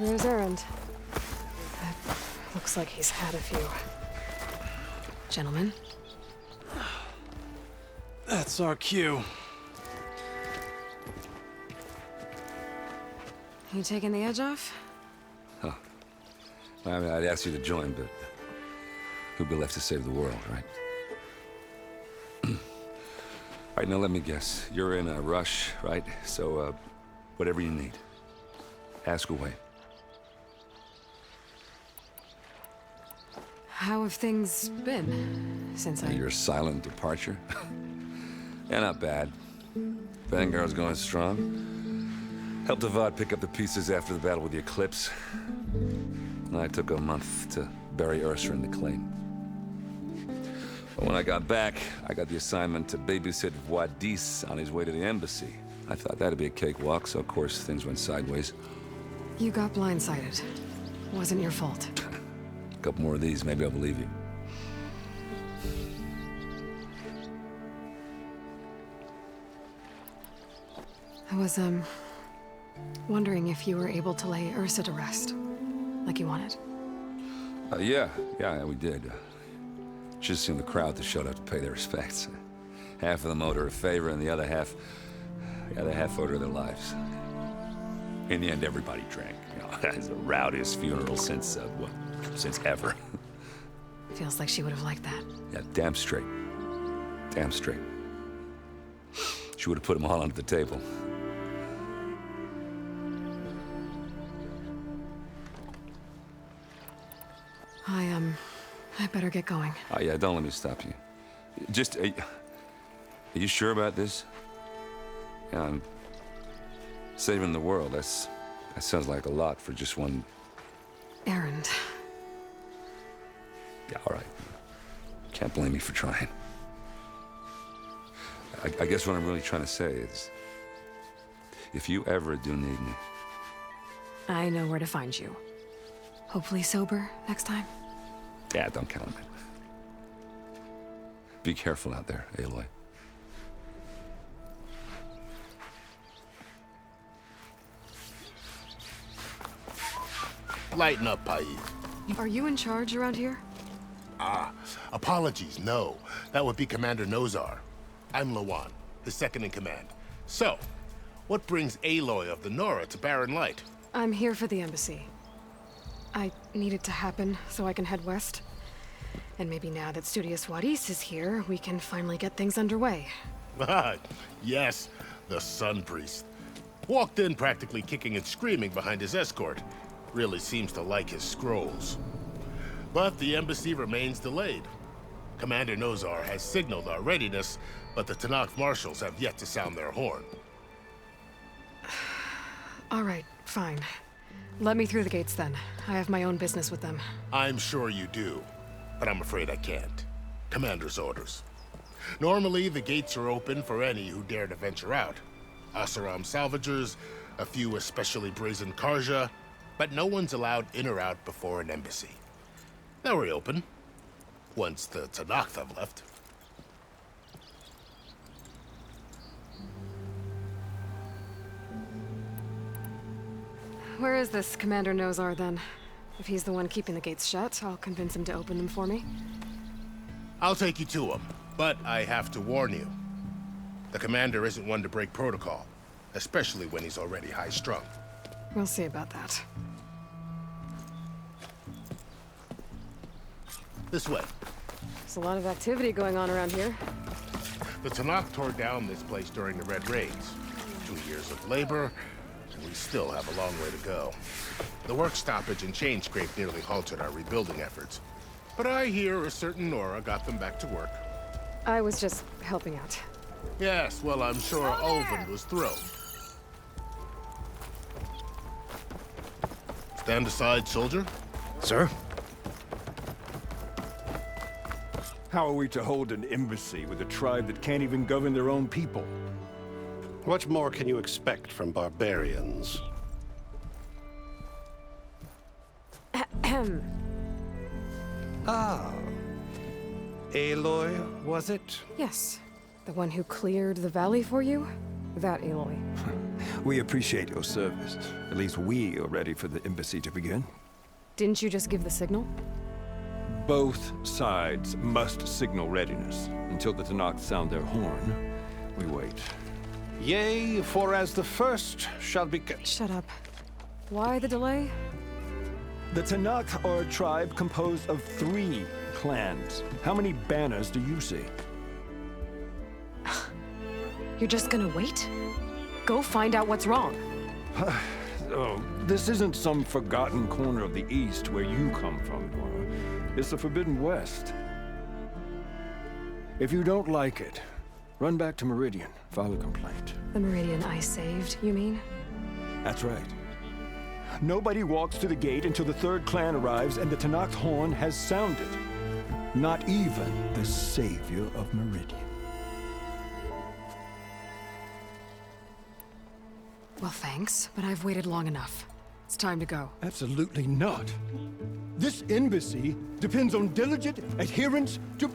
There's Erend. Looks like he's had a few. Gentlemen? That's our cue. You taking the edge off? Huh. I mean, I'd ask you to join, but who'd be left to save the world, right? All right, now let me guess. You're in a rush, right? So, whatever you need, ask away. How have things been since Your silent departure? Yeah, not bad. Vanguard's going strong. Helped Avad pick up the pieces after the battle with the Eclipse. I took a month to bury Ursa in the claim. But when I got back, I got the assignment to babysit Wadis on his way to the embassy. I thought that'd be a cakewalk, so of course things went sideways. You got blindsided. Wasn't your fault. A couple more of these, maybe I'll believe you. I was, wondering if you were able to lay Ursa to rest, like you wanted. Yeah, we did. Just seen the crowd that showed up to pay their respects. Half of them owed her a favor, and the other half owed her their lives. In the end, everybody drank. You know, it's the rowdiest funeral since ever. Feels like she would have liked that. Yeah, damn straight. Damn straight. She would have put them all under the table. I better get going. Oh, yeah, don't let me stop you. Just, are you sure about this? Yeah, I'm saving the world. That sounds like a lot for just one... Erend. Yeah, all right. Can't blame me for trying. I guess what I'm really trying to say is, if you ever do need me... I know where to find you. Hopefully sober next time. Yeah, don't count on it. Be careful out there, Aloy. Lighten up, Paiz. Are you in charge around here? Apologies, no. That would be Commander Nozar. I'm Lawan, his second in command. So, what brings Aloy of the Nora to Barren Light? I'm here for the embassy. I need it to happen so I can head west. And maybe now that Studious Wadis is here, we can finally get things underway. Yes, the Sun Priest. Walked in practically kicking and screaming behind his escort. Really seems to like his scrolls. But the embassy remains delayed. Commander Nozar has signaled our readiness, but the Tenakth marshals have yet to sound their horn. All right, fine. Let me through the gates then. I have my own business with them. I'm sure you do, but I'm afraid I can't. Commander's orders. Normally, the gates are open for any who dare to venture out. Asaram salvagers, a few especially brazen Karja, but no one's allowed in or out before an embassy. They'll reopen, once the Tenakth have left. Where is this Commander Nozar, then? If he's the one keeping the gates shut, I'll convince him to open them for me. I'll take you to him, but I have to warn you. The commander isn't one to break protocol, especially when he's already high-strung. We'll see about that. This way. There's a lot of activity going on around here. The Tenakth tore down this place during the Red Raids. 2 years of labor, and we still have a long way to go. The work stoppage and chain scrape nearly halted our rebuilding efforts. But I hear a certain Nora got them back to work. I was just helping out. Yes, well, I'm sure Ulvund was thrilled. Stand aside, soldier. Sir? How are we to hold an embassy with a tribe that can't even govern their own people? What more can you expect from barbarians? Ahem. Ah. Aloy, was it? Yes. The one who cleared the valley for you? That Aloy. We appreciate your service. At least we are ready for the embassy to begin. Didn't you just give the signal? Both sides must signal readiness. Until the Tenakth sound their horn, we wait. Yea, for as the first shall be... Shut up. Why the delay? The Tenakth are a tribe composed of 3 clans. How many banners do you see? You're just gonna wait? Go find out what's wrong. Oh, this isn't some forgotten corner of the East where you come from, Nora. It's the Forbidden West. If you don't like it, run back to Meridian, file a complaint. The Meridian I saved, you mean? That's right. Nobody walks to the gate until the 3rd clan arrives and the Tenakth horn has sounded. Not even the savior of Meridian. Well, thanks, but I've waited long enough. It's time to go. Absolutely not. This embassy depends on diligent adherence to...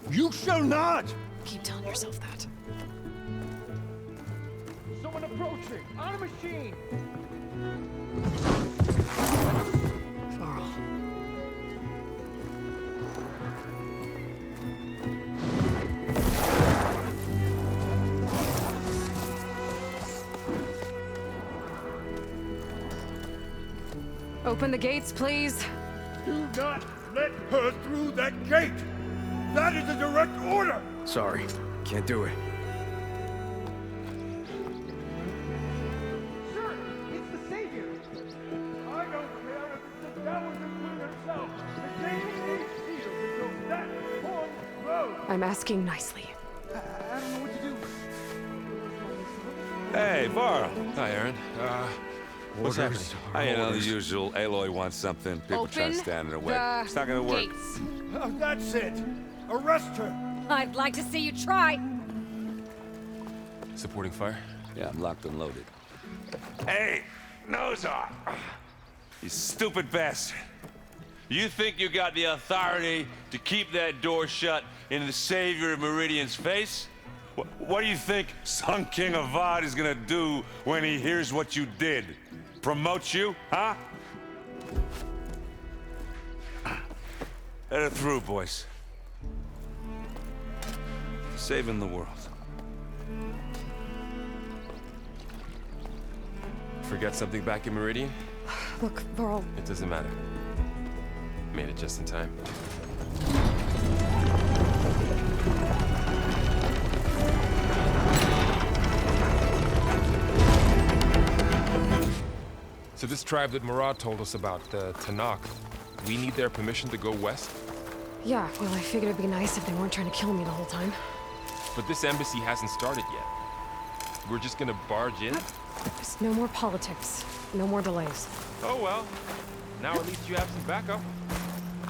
You shall not! Keep telling yourself that. Someone approaching! On a machine! Varl. Open the gates, please. Do not let her through that gate! That is a direct order! Sorry, can't do it. Sir, it's the Savior! I don't care if it's the Dowager Queen herself! The gate is sealed until that horn blows! I'm asking nicely. I don't know what to do. Hey, Varl. Hi, Aaron. What's happening? You know, the usual. Aloy wants something. People trying to stand in her way. It's not gonna work. Gates. That's it! Arrest her! I'd like to see you try. Supporting fire? Yeah, I'm locked and loaded. Hey, nose off! You stupid bastard. You think you got the authority to keep that door shut in the savior of Meridian's face? What do you think Sun King Avad is gonna do when he hears what you did? Promote you, huh? Let her through, boys. Saving the world. Forget something back in Meridian? Look, Varl, It doesn't matter. Made it just in time. So this tribe that Murad told us about, the Tenakth, we need their permission to go west? yeah, well, I figured it'd be nice if they weren't trying to kill me the whole time. But this embassy hasn't started yet. We're just gonna barge in? Just no more politics. No more delays. Oh well. Now at least you have some backup.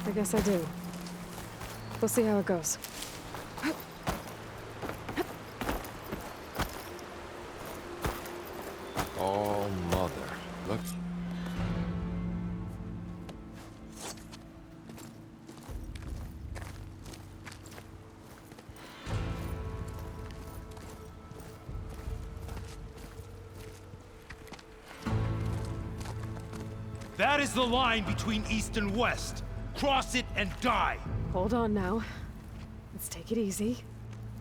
I guess I do. We'll see how it goes. Oh, mother. Look. That is the line between East and West. Cross it and die. Hold on now. Let's take it easy.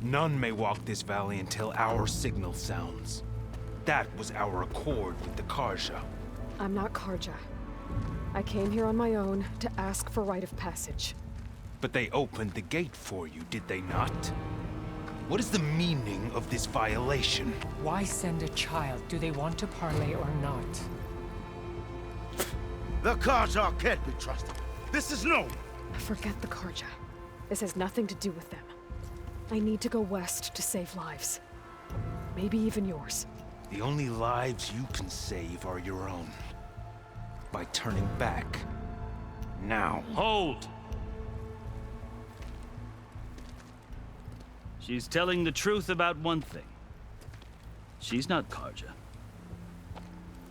None may walk this valley until our signal sounds. That was our accord with the Karja. I'm not Karja. I came here on my own to ask for rite of passage. But they opened the gate for you, did they not? What is the meaning of this violation? Why send a child? Do they want to parley or not? The Karja can't be trusted. This is known. Forget the Karja. This has nothing to do with them. I need to go west to save lives. Maybe even yours. The only lives you can save are your own. By turning back. Now. Hold! She's telling the truth about one thing. She's not Karja.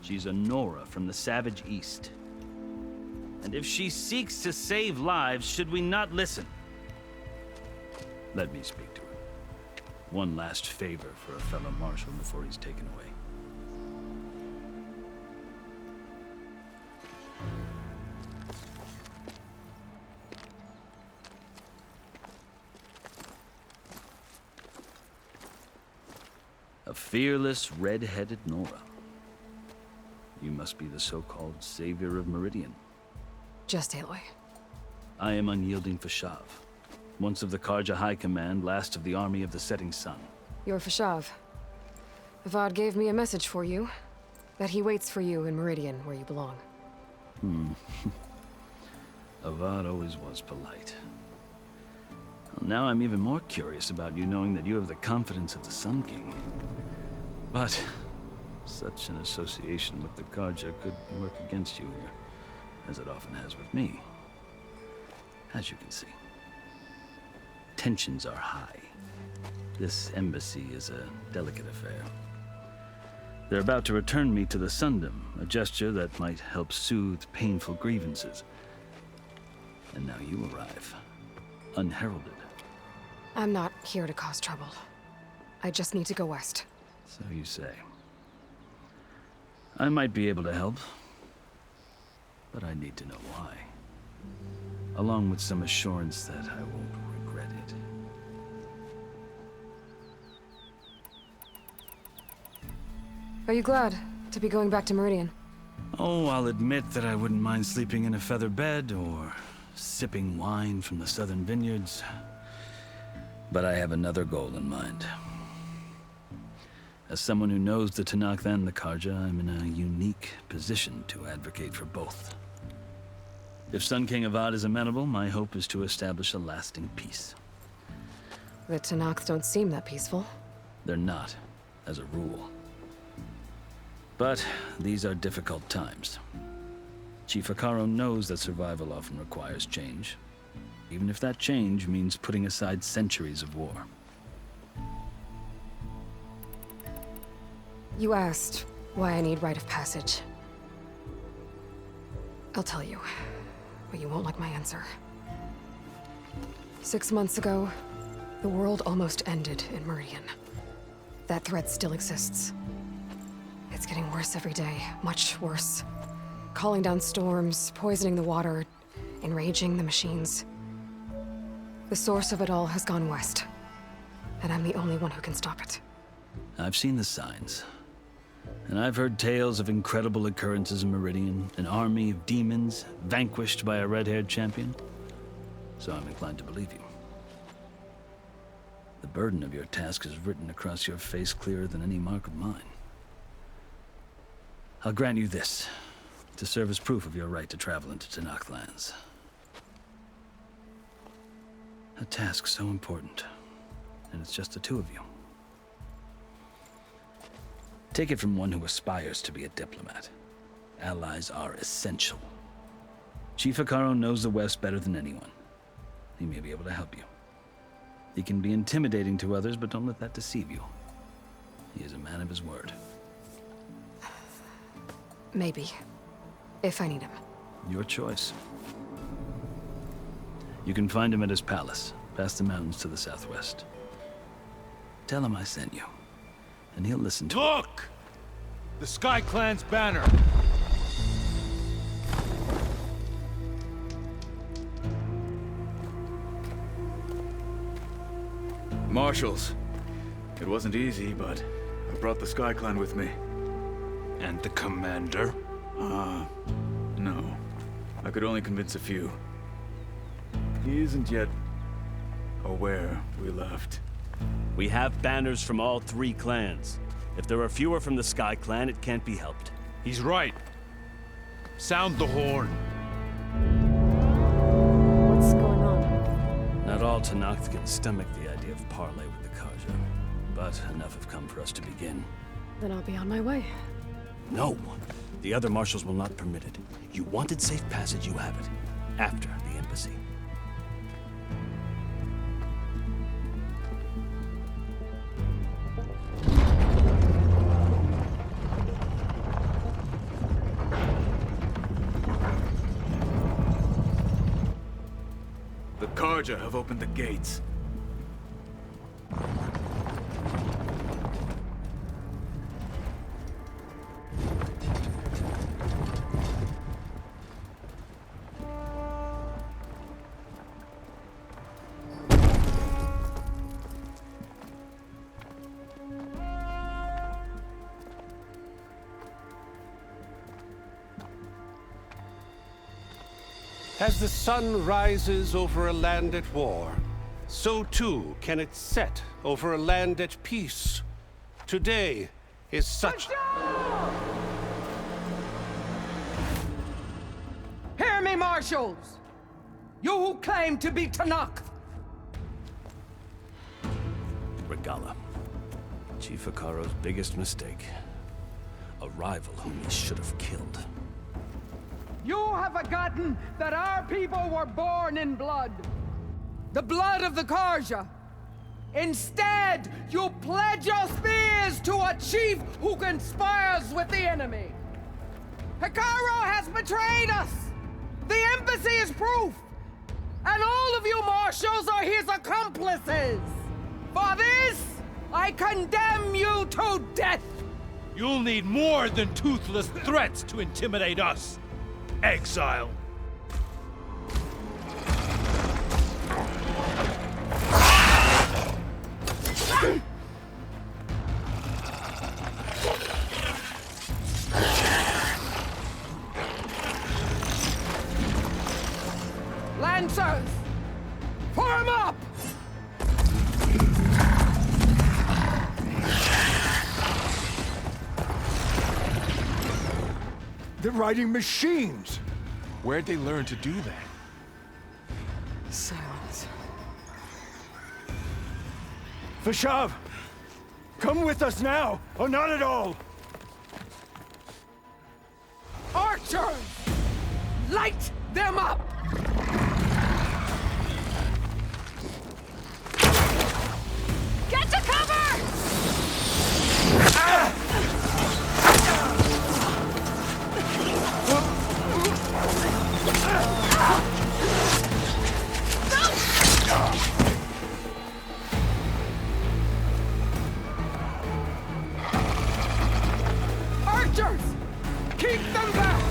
She's a Nora from the Savage East. And if she seeks to save lives, should we not listen? Let me speak to her. One last favor for a fellow marshal before he's taken away. A fearless, red-headed Nora. You must be the so-called savior of Meridian. Just Aloy. I am Unyielding Fashav, once of the Karja High Command, last of the Army of the Setting Sun. You're Fashav. Avad gave me a message for you. That he waits for you in Meridian, where you belong. Avad always was polite. Well, now I'm even more curious about you knowing that you have the confidence of the Sun King. But such an association with the Karja could work against you here, as it often has with me. As you can see, tensions are high. This embassy is a delicate affair. They're about to return me to the Sundom, a gesture that might help soothe painful grievances. And now you arrive, unheralded. I'm not here to cause trouble. I just need to go west. So you say. I might be able to help, but I need to know why. Along with some assurance that I won't regret it. Are you glad to be going back to Meridian? Oh, I'll admit that I wouldn't mind sleeping in a feather bed or sipping wine from the southern vineyards. But I have another goal in mind. As someone who knows the Tenakth and the Karja, I'm in a unique position to advocate for both. If Sun King Avad is amenable, my hope is to establish a lasting peace. The Tenakth don't seem that peaceful. They're not, as a rule. But these are difficult times. Chief Hekarro knows that survival often requires change, even if that change means putting aside centuries of war. You asked why I need rite of passage. I'll tell you, but you won't like my answer. 6 months ago, the world almost ended in Meridian. That threat still exists. It's getting worse every day, much worse. Calling down storms, poisoning the water, enraging the machines. The source of it all has gone west, and I'm the only one who can stop it. I've seen the signs. And I've heard tales of incredible occurrences in Meridian, an army of demons vanquished by a red-haired champion. So I'm inclined to believe you. The burden of your task is written across your face clearer than any mark of mine. I'll grant you this, to serve as proof of your right to travel into Tenakth lands. A task so important, and it's just the two of you. Take it from one who aspires to be a diplomat. Allies are essential. Chief Hekarro knows the West better than anyone. He may be able to help you. He can be intimidating to others, but don't let that deceive you. He is a man of his word. Maybe. If I need him. Your choice. You can find him at his palace, past the mountains to the southwest. Tell him I sent you, and he'll listen to Look! The Sky Clan's banner! Marshals. It wasn't easy, but I brought the Sky Clan with me. And the commander? No. I could only convince a few. He isn't yet aware we left. We have banners from all 3 clans. If there are fewer from the Sky Clan, it can't be helped. He's right. Sound the horn. What's going on? Not all Tenakth can stomach the idea of parley with the Karja, but enough have come for us to begin. Then I'll be on my way. No. The other marshals will not permit it. You wanted safe passage, you have it. After the embassy. The Karja have opened the gates. As the sun rises over a land at war, so too can it set over a land at peace. Today is such... Hear me, Marshals! You who claim to be Tanakh! Regala. Chief Hikaro's biggest mistake. A rival whom he should have killed. You have forgotten that our people were born in blood. The blood of the Karja. Instead, you pledge your spears to a chief who conspires with the enemy. Hikaro has betrayed us! The embassy is proof! And all of you marshals are his accomplices! For this, I condemn you to death! You'll need more than toothless threats to intimidate us. Exile. Lancers! Form up! They're riding machines! Where'd they learn to do that? Silence. Vashav! Come with us now, or not at all! Archers! Light them up! Get to cover! Archers! Keep them back!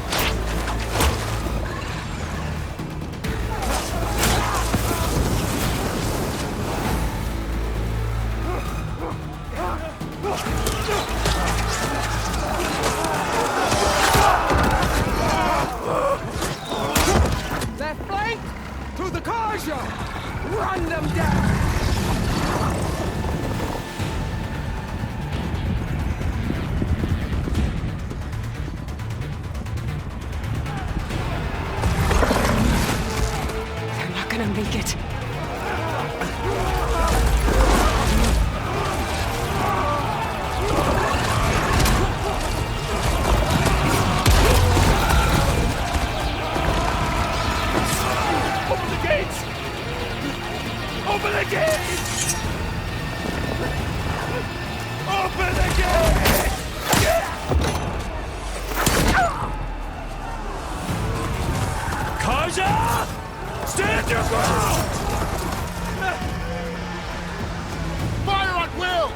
That flank! To the Karja! Run them down! They're not gonna make it. Open the gates! Open the gates! Open the gates! Karja! Stand your ground! Fire at will!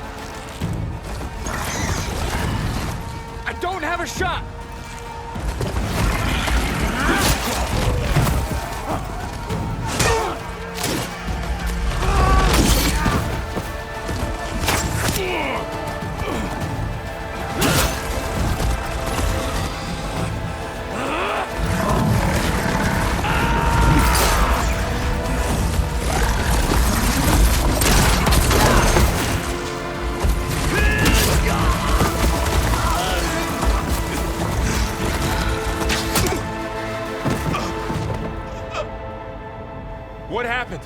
I don't have a shot! What happened?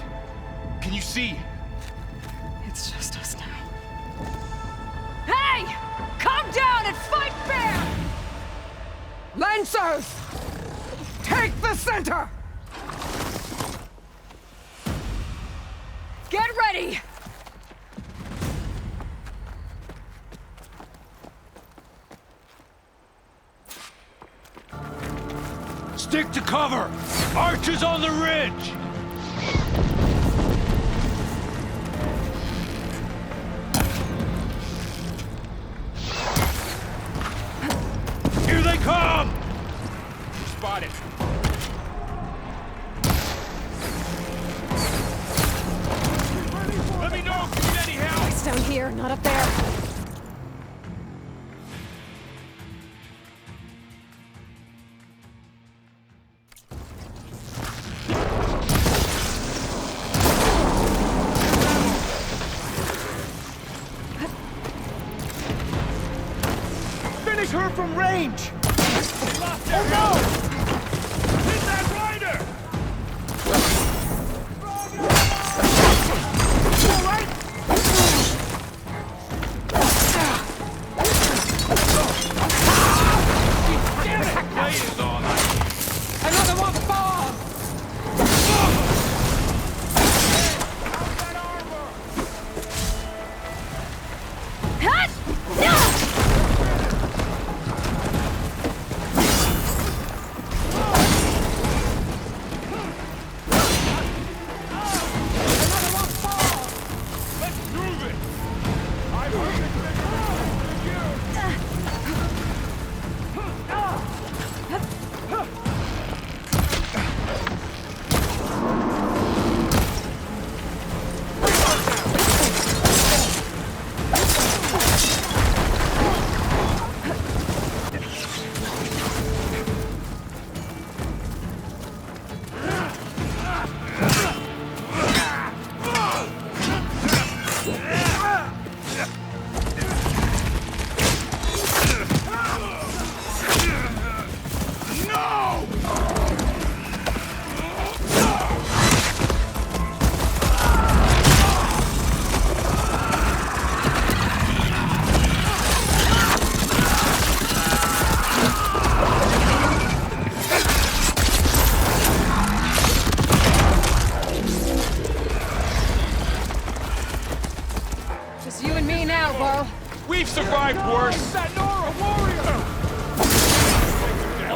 Can you see? It's just us now. Hey! Calm down and fight fair! Lancers! Take the center! Get ready! Stick to cover! Archers on the ridge! Here they come! Spotted. Let me know if you need any help! It's down here, not up there. her from range! Oh no! Hit that rider! All right? Damn it! Blade is on. Another one falls! Just you and me now, Varl. We've survived worse! That Nora warrior!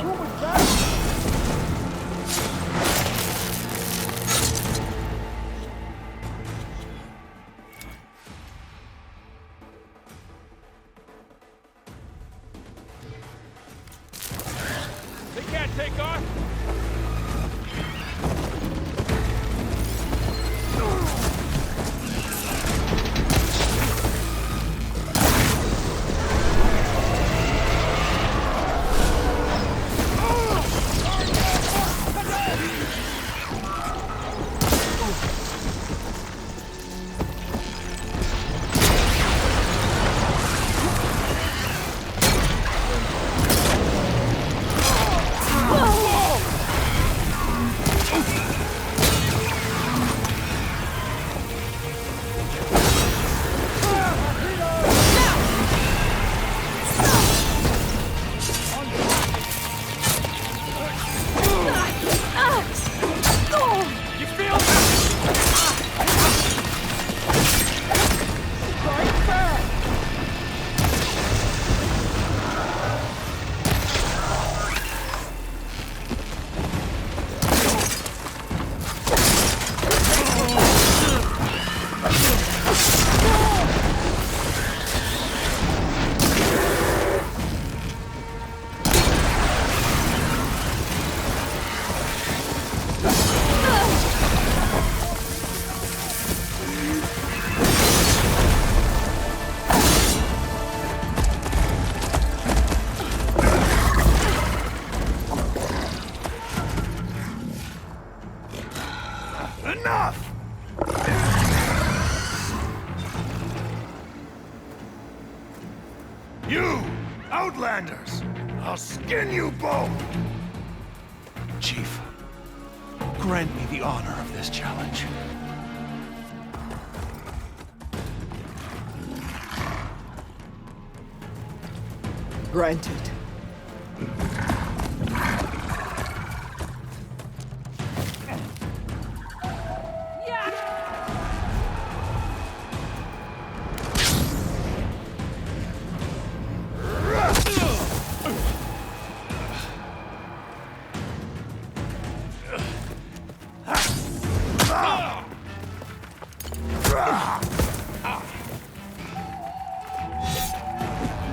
Who was that? They can't take off! Enough! You, Outlanders! I'll skin you both! Chief, grant me the honor of this challenge. Granted.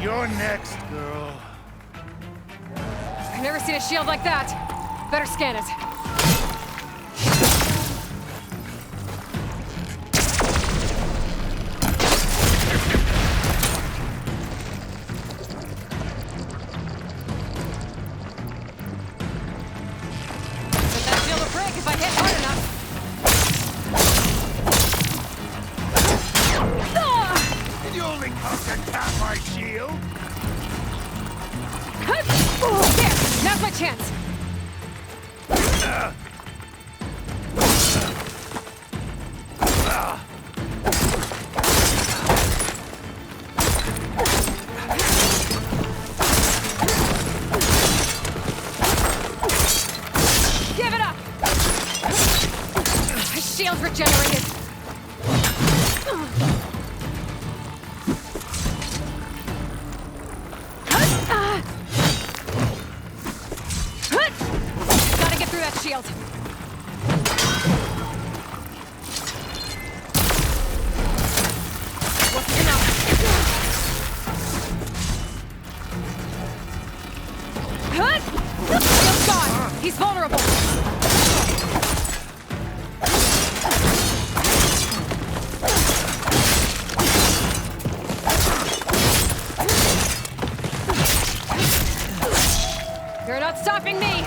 You're next, girl. I've never seen a shield like that. Better scan it. But that shield will break if I hit hard enough. You only come to tap my shield? shield regenerated! Gotta get through that shield. Wasn't enough. Shield's gone. He's vulnerable. You're not stopping me!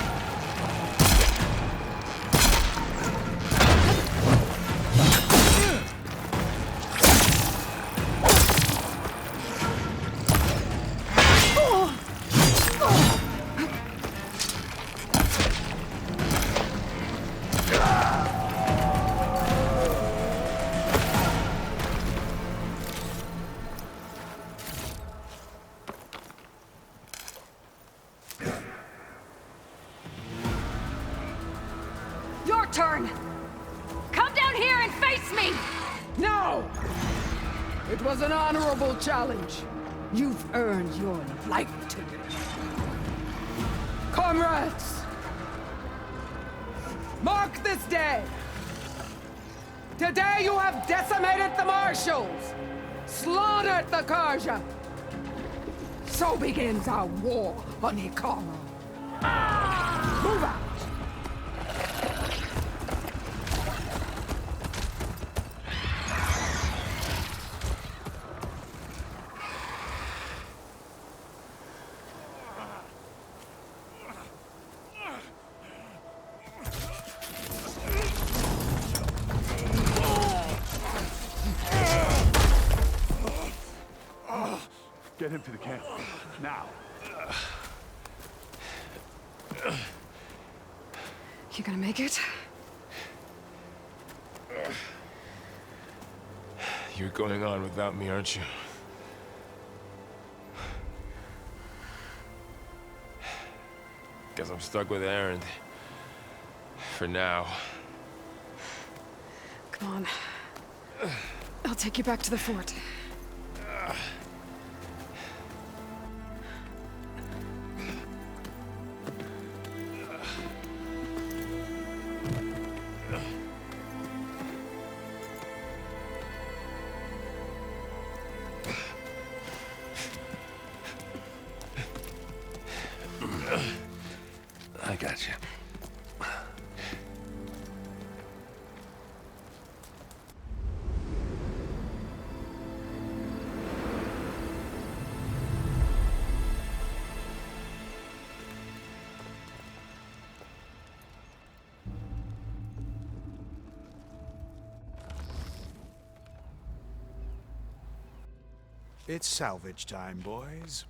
Your turn! Come down here and face me! No! It was an honorable challenge. You've earned your life today. Comrades! Mark this day! Today you have decimated the Marshals! Slaughtered the Karja! So begins our war on Hikaru. Move out! Get him to the camp. Now. You gonna make it? You're going on without me, aren't you? Guess I'm stuck with Erend. For now. Come on. I'll take you back to the fort. I got you. It's salvage time, boys.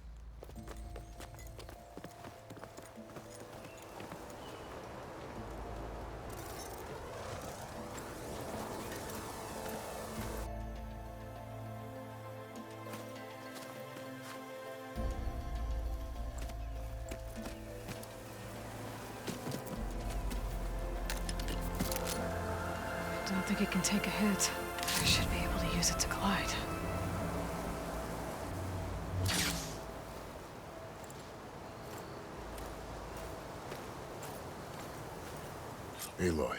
I don't think it can take a hit. I should be able to use it to glide. Aloy.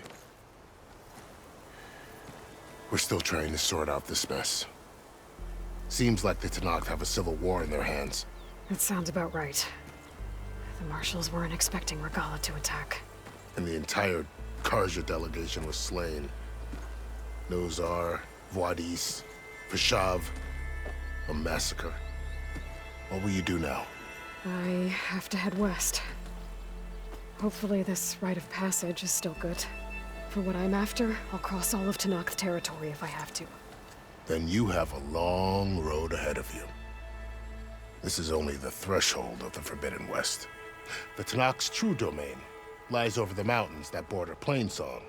We're still trying to sort out this mess. Seems like the Tenakth have a civil war in their hands. That sounds about right. The Marshals weren't expecting Regalla to attack. And the entire Karja delegation was slain. Nozar, Vuadis, Vashav. A massacre. What will you do now? I have to head west. Hopefully this rite of passage is still good. For what I'm after, I'll cross all of Tenakth territory if I have to. Then you have a long road ahead of you. This is only the threshold of the Forbidden West. The Tenakth's true domain lies over the mountains that border Plainsong,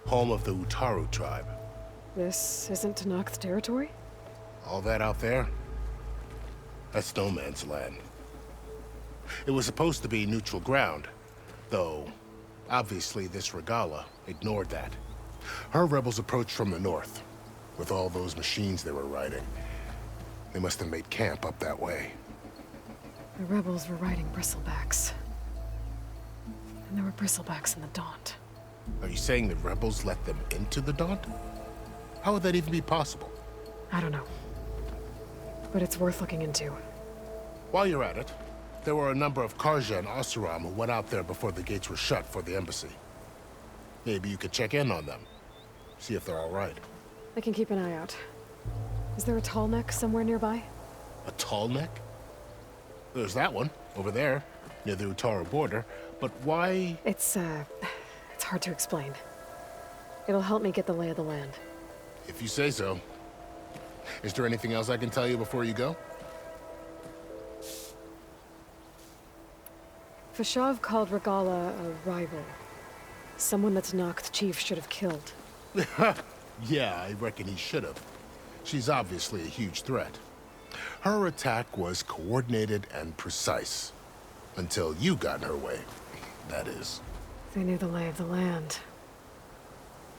home of the Utaru tribe. This isn't Tenakth territory? All that out there? That's no man's land. It was supposed to be neutral ground, though obviously this Regalla ignored that. Her rebels approached from the north, with all those machines they were riding. They must have made camp up that way. The rebels were riding bristlebacks. And there were bristlebacks in the Daunt. Are you saying the rebels let them into the Daunt? How would that even be possible? I don't know. But it's worth looking into. While you're at it, there were a number of Karja and Oseram who went out there before the gates were shut for the embassy. Maybe you could check in on them. See if they're all right. I can keep an eye out. Is there a tall neck somewhere nearby? A tall neck? There's that one, over there, near the Utaru border. But why? It's hard to explain. It'll help me get the lay of the land. If you say so. Is there anything else I can tell you before you go? Fashav called Regalla a rival. Someone that Tenakth chief should have killed. Yeah, I reckon he should have. She's obviously a huge threat. Her attack was coordinated and precise. Until you got in her way, that is. They knew the lay of the land.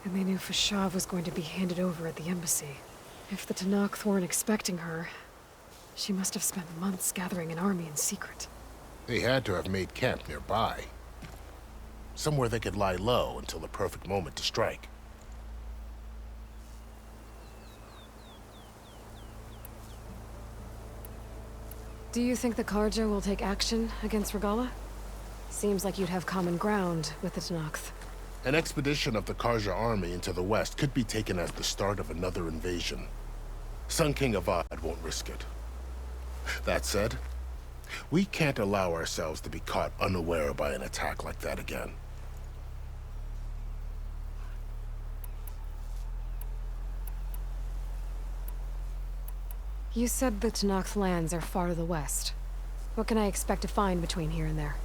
And they knew Fashav was going to be handed over at the embassy. If the Tenakth weren't expecting her, she must have spent months gathering an army in secret. They had to have made camp nearby. Somewhere they could lie low until the perfect moment to strike. Do you think the Karja will take action against Regalla? Seems like you'd have common ground with the Tenakth. An expedition of the Karja army into the west could be taken as the start of another invasion. Sun King Avad won't risk it. That said, we can't allow ourselves to be caught unaware by an attack like that again. You said the Tenakth lands are far to the west. What can I expect to find between here and there?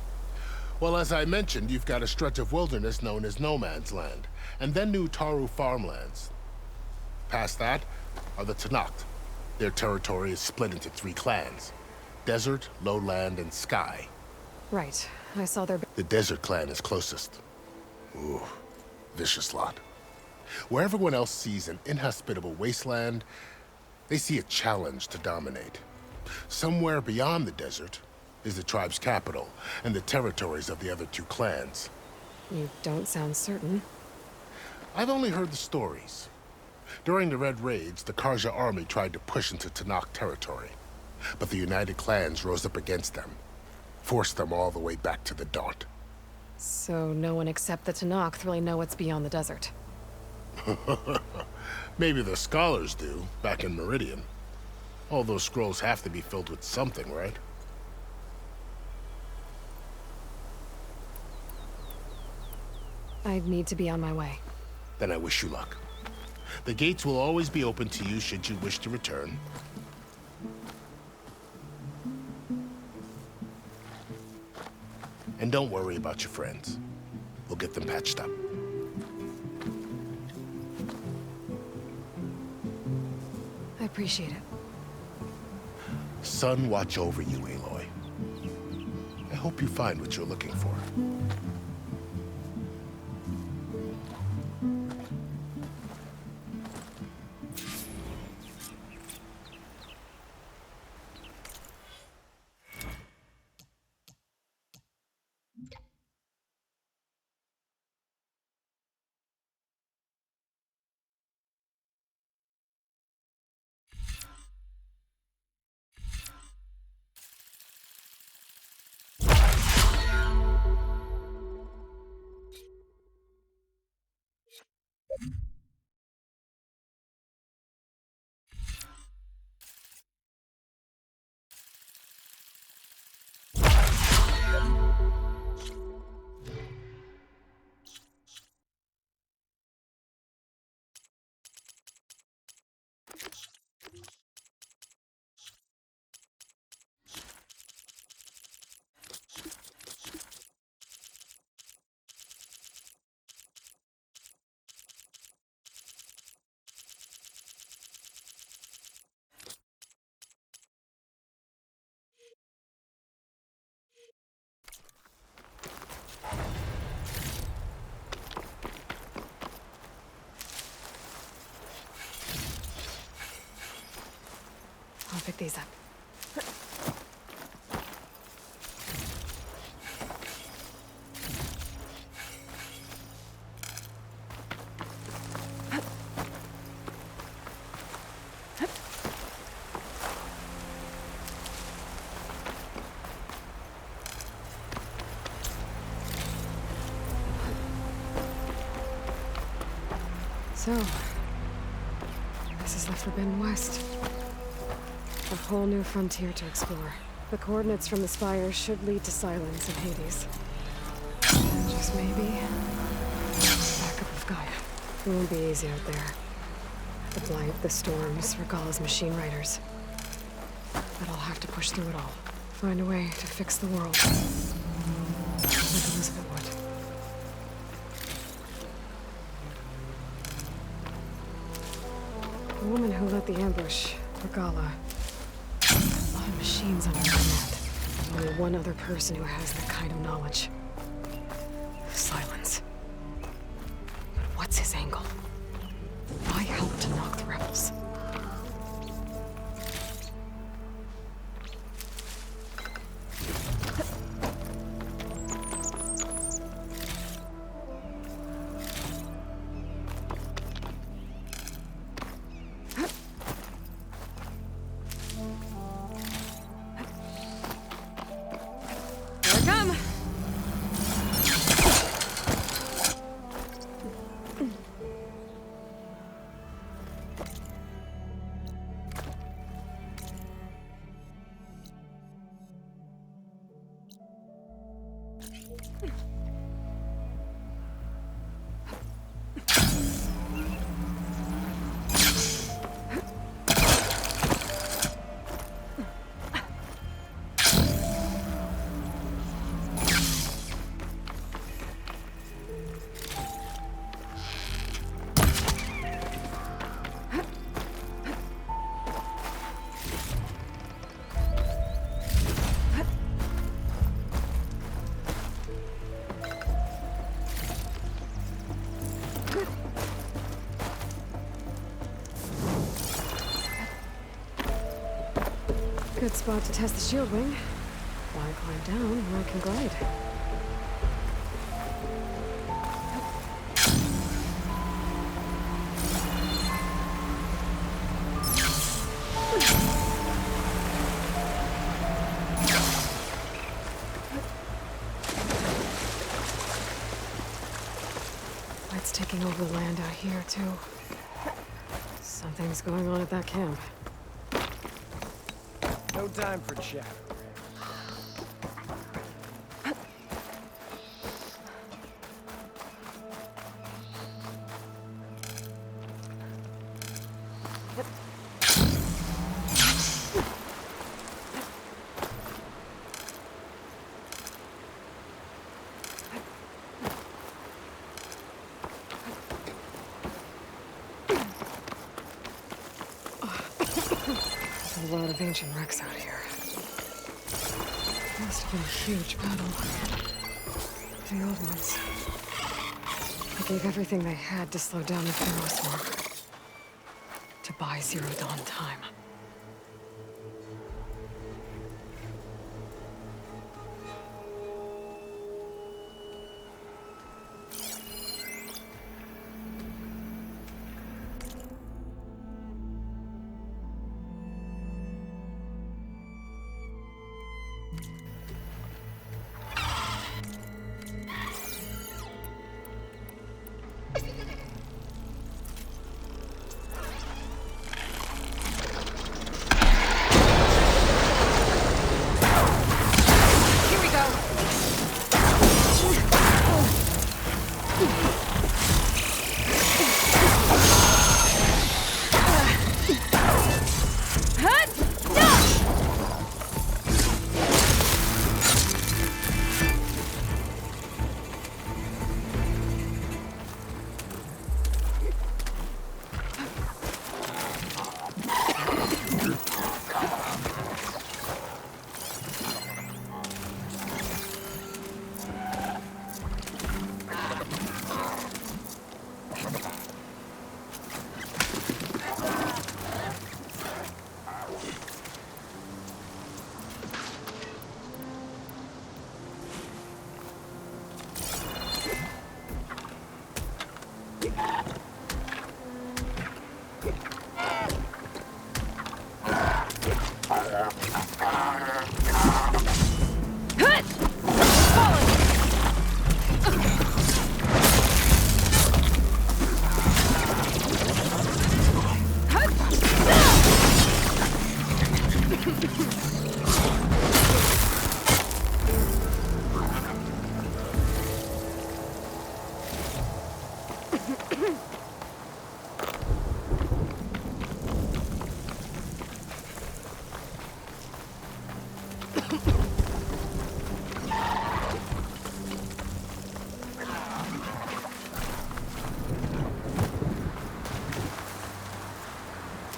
Well, as I mentioned, you've got a stretch of wilderness known as No Man's Land, and then New Taru farmlands. Past that are the Tenakth. Their territory is split into 3 clans: Desert, Lowland, and Sky. Right. I saw their... The Desert clan is closest. Ooh, vicious lot. Where everyone else sees an inhospitable wasteland, they see a challenge to dominate. Somewhere beyond the desert is the tribe's capital and the territories of the other 2 clans. You don't sound certain. I've only heard the stories. During the Red Raids, the Karja army tried to push into Tenakth territory, but the United Clans rose up against them, forced them all the way back to the Daunt. So no one except the Tenakth really know what's beyond the desert. Maybe the scholars do, back in Meridian. All those scrolls have to be filled with something, right? I need to be on my way. Then I wish you luck. The gates will always be open to you should you wish to return. And don't worry about your friends. We'll get them patched up. I appreciate it. Sun watch over you, Aloy. I hope you find what you're looking for. I'll pick these up. So, this is the Forbidden West. A whole new frontier to explore. The coordinates from the spires should lead to Silence and Hades. And just maybe, backup of Gaia. It won't be easy out there. The Blight, the Storms, Regalla's machine riders. But I'll have to push through it all. Find a way to fix the world. Like Elizabeth would. The woman who led the ambush, Regalla. A lot of machines under her command. Only one other person who has that kind of knowledge. Silence. But what's his angle? Why help to knock the rebels? Good spot to test the shield wing. Why climb down when I can glide? Light's taking over the land out here, too. Something's going on at that camp. No time for chatter. A lot of ancient wrecks out here. Must have been a huge battle. The old ones. They gave everything they had to slow down the Pharaoh's war. To buy Zero Dawn time.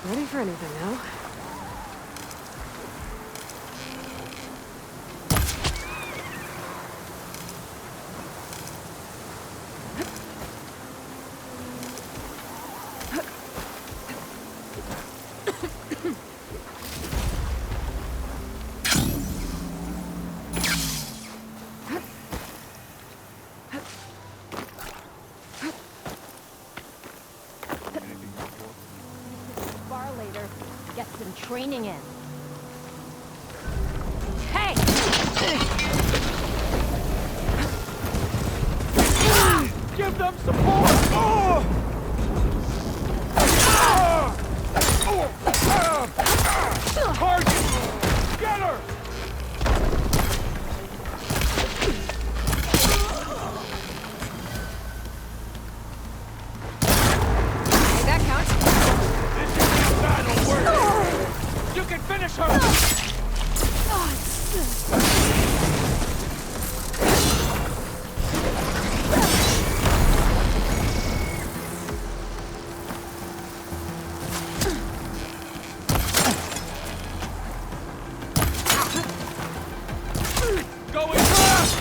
Ready for anything now? Far later, get some training in. Hey! Give them support! Target! Get her! Hey, that counts. This is a battle word! You can finish her! Going fast!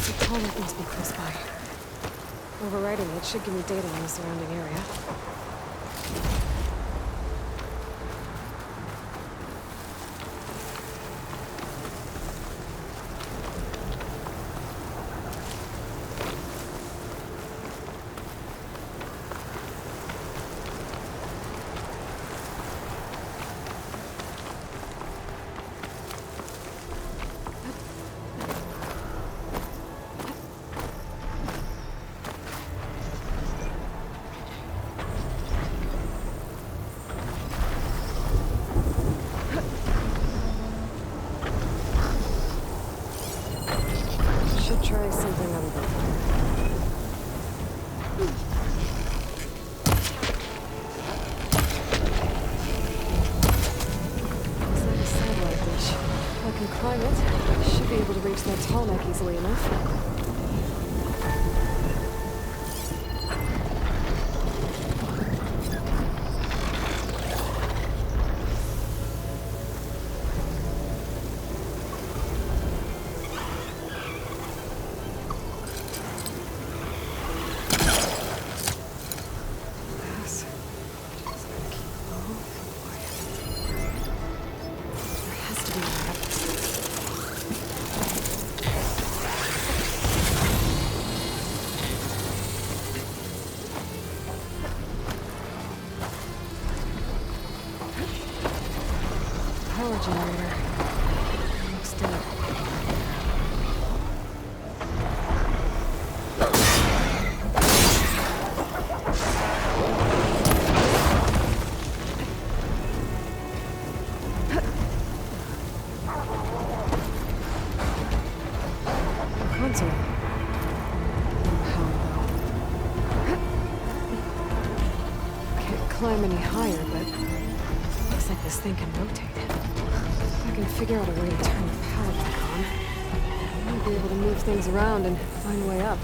The Tallneck must be close by. Overriding it should give me data on the surrounding area. Should try something other than fire. Looks like a satellite dish. If I can climb it, I should be able to reach that Tallneck easily enough. Power generator. Looks dead. council. How, though? Can't climb any higher, but looks like this thing can rotate. If I can figure out a way to turn the power back on, I might be able to move things around and find a way up.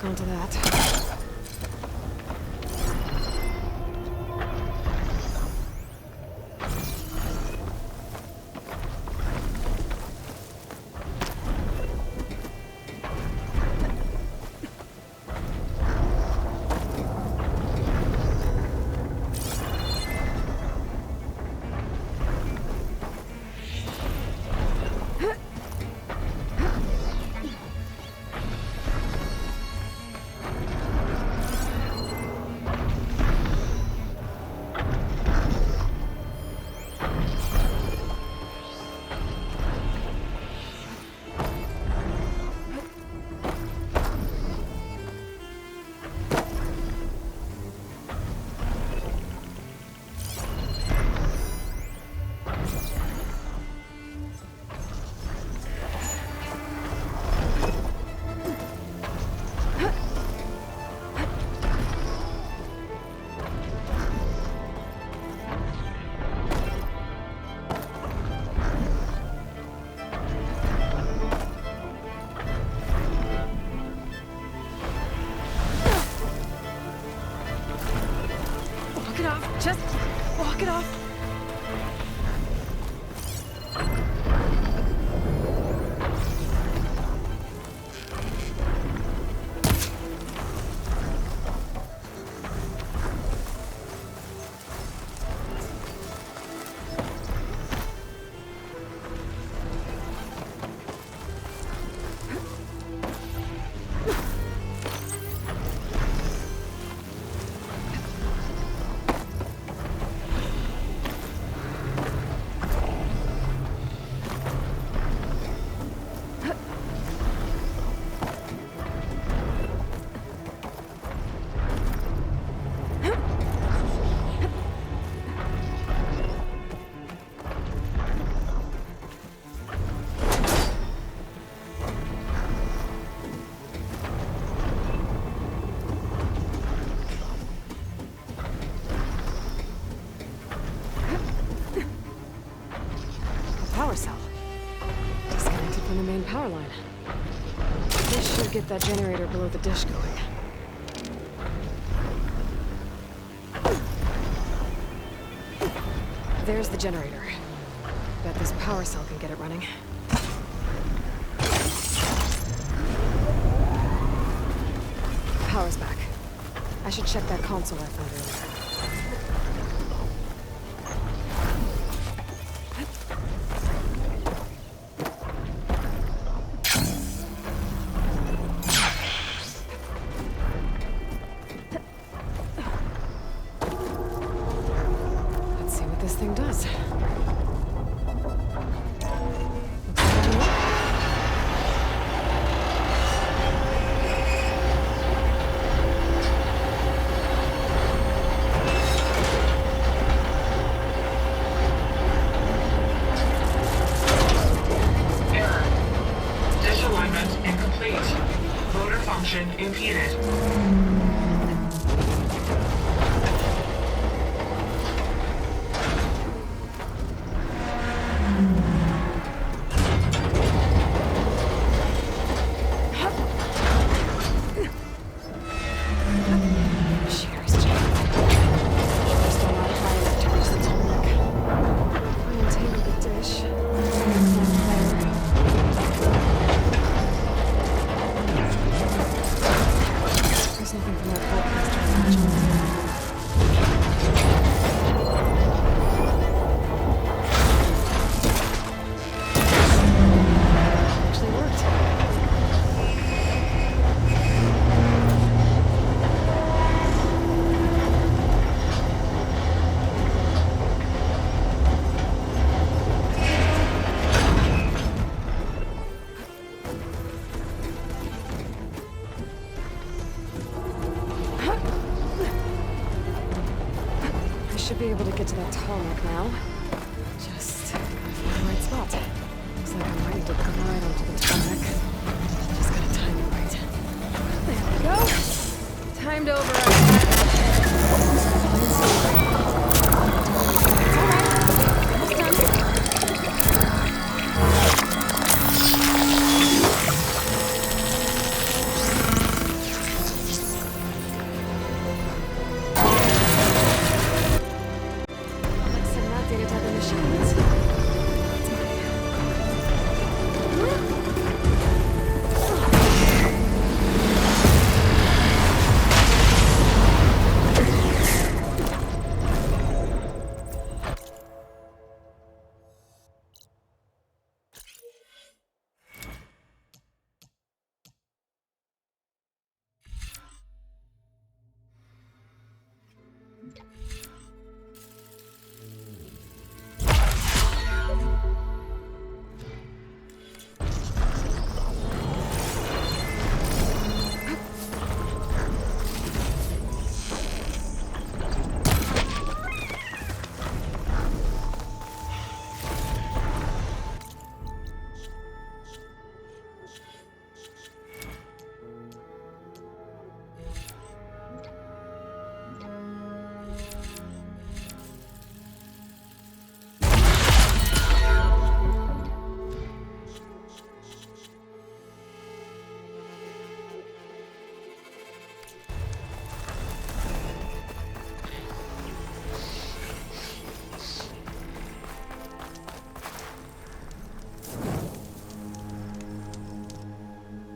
Onto that. Just walk it off. power line. This should get that generator below the dish going. There's the generator. Bet this power cell can get it running. Power's back. I should check that console I found earlier. Let's see what this thing does. Impeded. Machinery's jammed. There's still not high enough to reach the tarmac. Untangle the dish. There's nothing from that podcast to attach on. Actually worked. I should be able to get to that tarmac now. Just gotta find the right spot. Looks like I'm ready to glide onto the tarmac. Just gotta time it right. There we go. Timed over. It's alright. Almost done. Some nothing type of machines.